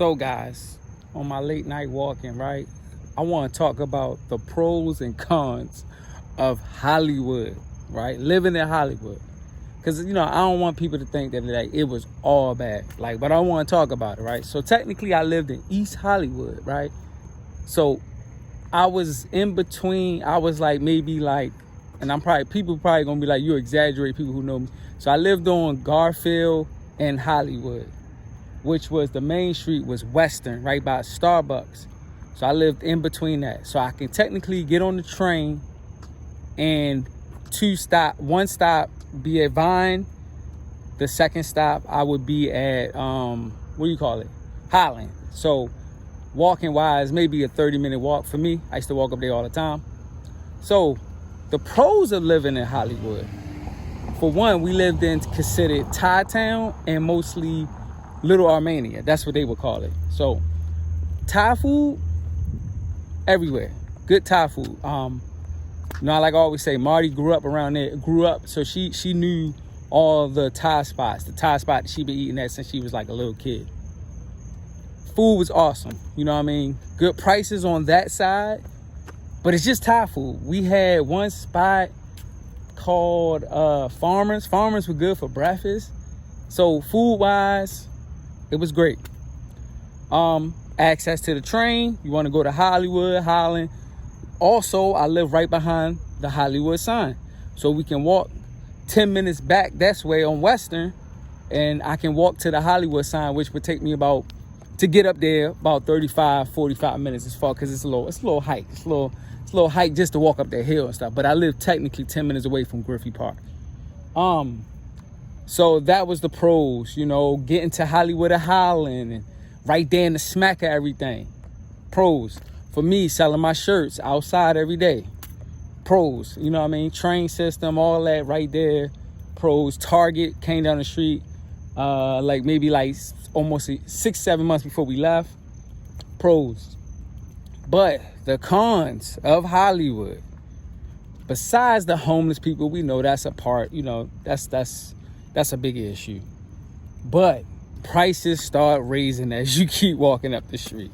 So guys, on my late night walking, right, I want to talk about the pros and cons of Hollywood, right? Living in Hollywood. Because, I don't want people to think that like it was all bad. But I want to talk about it, right? So technically I lived in East Hollywood, right? So I was in between, I was and people probably gonna be like, you exaggerate, people who know me. So I lived on Garfield and Hollywood, which was the main street was Western, right by Starbucks. So I lived in between that. So I can technically get on the train and one stop be at Vine. The second stop I would be at, Highland. So walking wise, maybe a 30-minute walk for me. I used to walk up there all the time. So the pros of living in Hollywood. For one, we lived in considered Thai town and mostly Little Armenia. That's what they would call it. So Thai food everywhere. Good Thai food. Like I always say, Marty grew up, so she knew all the Thai spots. The Thai spot she been eating at since she was like a little kid. Food was awesome. You know what I mean? Good prices on that side. But it's just Thai food. We had one spot called Farmers. Farmers were good for breakfast. So food-wise, it was great. Access to the train. You want to go to Hollywood, Highland. Also, I live right behind the Hollywood sign. So we can walk 10 minutes back that way on Western. And I can walk to the Hollywood sign, which would take me to get up there, about 35, 45 minutes as far, because it's a little hike. It's a little hike just to walk up that hill and stuff. But I live technically 10 minutes away from Griffey Park. So that was the pros, getting to Hollywood or Highland and right there in the smack of everything. Pros. For me, selling my shirts outside every day. Pros, train system, all that right there. Pros. Target came down the street maybe almost 6-7 months before we left. Pros. But the cons of Hollywood, besides the homeless people, we know that's a part, that's a big issue. But prices start raising as you keep walking up the street.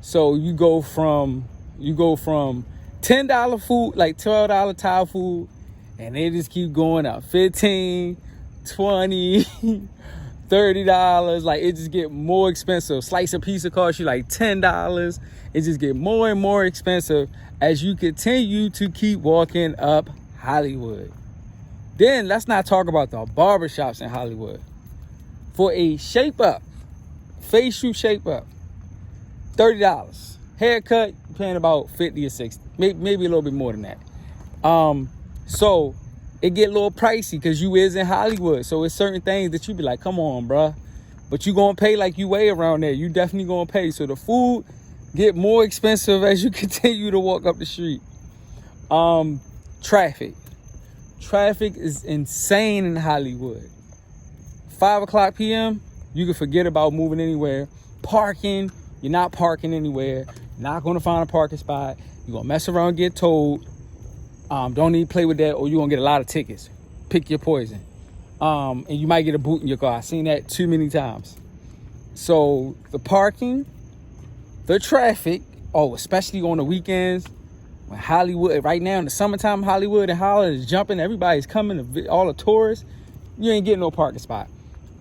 So you go from $10 food, like $12 Thai food, and they just keep going up. $15, $20, $30. Like, it just get more expensive. Slice of pizza costs you like $10. It just get more and more expensive as you continue to keep walking up Hollywood. Then let's not talk about the barbershops in Hollywood. For a shape up, facial shape up, $30. Haircut, you're paying about $50 or $60, maybe a little bit more than that. So it get a little pricey because you is in Hollywood. So it's certain things that you be like, come on, bruh. But you gonna pay like you weigh around there. You definitely gonna pay. So the food get more expensive as you continue to walk up the street. Traffic. Traffic is insane in Hollywood. 5:00 p.m., you can forget about moving anywhere. Parking, you're not parking anywhere. You're not going to find a parking spot. You're going to mess around and get towed. Don't even play with that, or you're going to get a lot of tickets. Pick your poison. And you might get a boot in your car. I've seen that too many times. So the parking, the traffic, especially on the weekends, when Hollywood, right now in the summertime, Hollywood and Hollywood is jumping. Everybody's coming, all the tourists. You ain't getting no parking spot.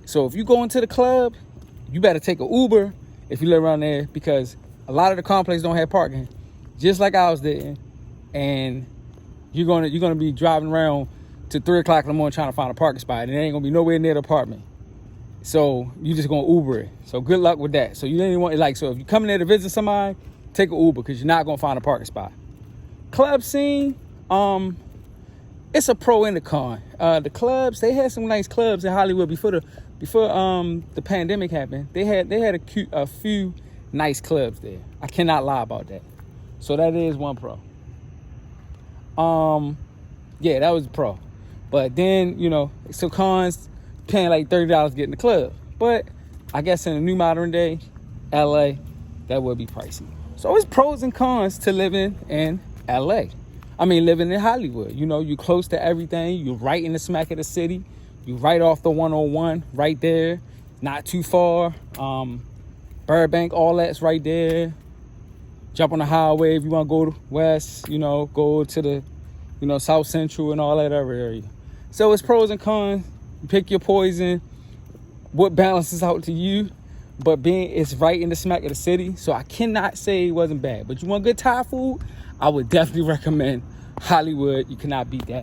So if you go into the club, you better take an Uber if you live around there, because a lot of the complexes don't have parking, just like ours did. And you're gonna be driving around to 3:00 in the morning trying to find a parking spot, and it ain't gonna be nowhere near the apartment. So you just gonna Uber it. So good luck with that. So you don't even want so if you're coming there to visit somebody, take an Uber, because you're not gonna find a parking spot. Club scene, it's a pro and a con. The clubs, they had some nice clubs in Hollywood before the pandemic happened. They had a few nice clubs there. I cannot lie about that. So that is one pro. Yeah, that was a pro. But then, so cons, paying like $30 to get in the club. But I guess in the new modern day, LA, that would be pricey. So it's pros and cons to living in LA. Living in Hollywood. You're close to everything. You're right in the smack of the city. You're right off the 101, right there. Not too far. Burbank, all that's right there. Jump on the highway if you want to go west, you know, go to the, you know, South Central and all that other area. So it's pros and cons. Pick your poison. What balances out to you? But it's right in the smack of the city, so I cannot say it wasn't bad. But you want good Thai food? I would definitely recommend Hollywood. You cannot beat that.